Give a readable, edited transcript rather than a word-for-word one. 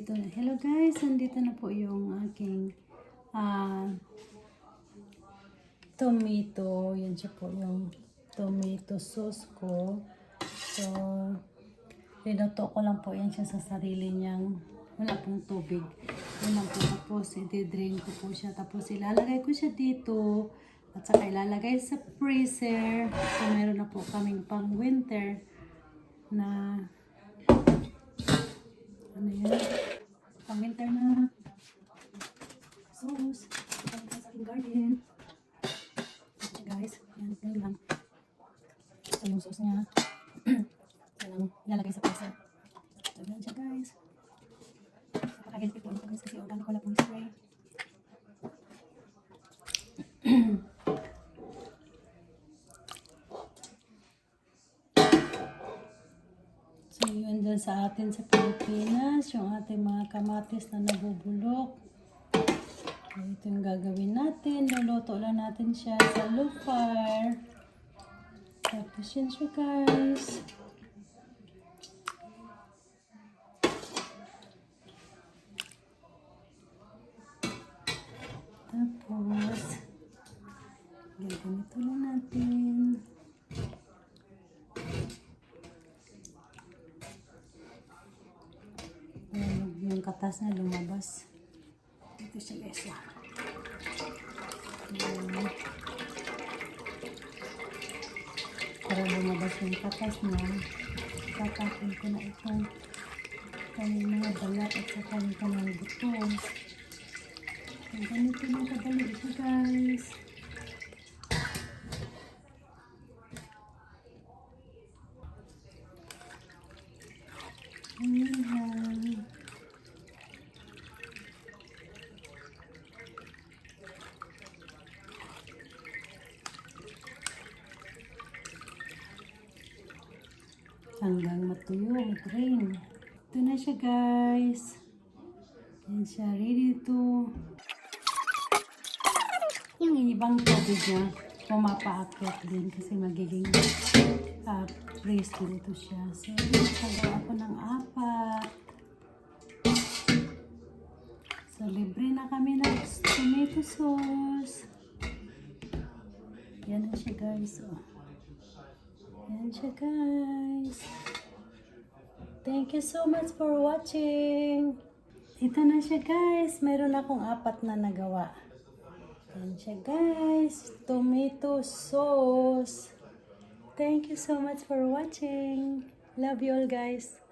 nandito na. Hello guys, nandito na po yung aking tomato. Yan siya po yung tomato sauce ko. So, rinuto ko lang po yan siya sa sarili niyang wala pong tubig. Yun lang po. Tapos, i-drain ko po siya. Tapos, ilalagay ko siya dito. At saka ilalagay sa freezer. So, meron na po kaming pang winter na ano yan? Pang winter na sauce. Pang sa aking garden. So, guys, yan lang. So, yung sauce niya. Yan lang, ilalagay sa freezer. So, yan siya guys. Napaka-healthy po ito guys kasi organic wala pong spray. So, yun dyan sa atin sa Pilipinas, yung ating mga kamatis na nabubulok. So, ito yung gagawin natin. Luluto lang natin siya sa low fire. Tapos yun siya guys. Tapos, gaganito lang natin. Yung katas na lumabas. Ito siya guys. Para lumabas yung katas niya, tatapin ko na itong kanyang mga balat at sa kanyang buto. So, ganito na kadali ito guys. Ayan. Hanggang matuyo, mag-rain. Ito na siya guys. Yan siya, ready to. Yung ibang tubig niya, pumapaakyat din kasi magiging brace dito siya. So, nagagawa ko ng apat. So, libre na kami ng tomato sauce. Yan na siya guys. Oh. Yan siya guys. Thank you so much for watching. Ito na siya guys. Meron akong apat na nagawa. Yan siya guys. Tomato sauce. Thank you so much for watching. Love you all guys.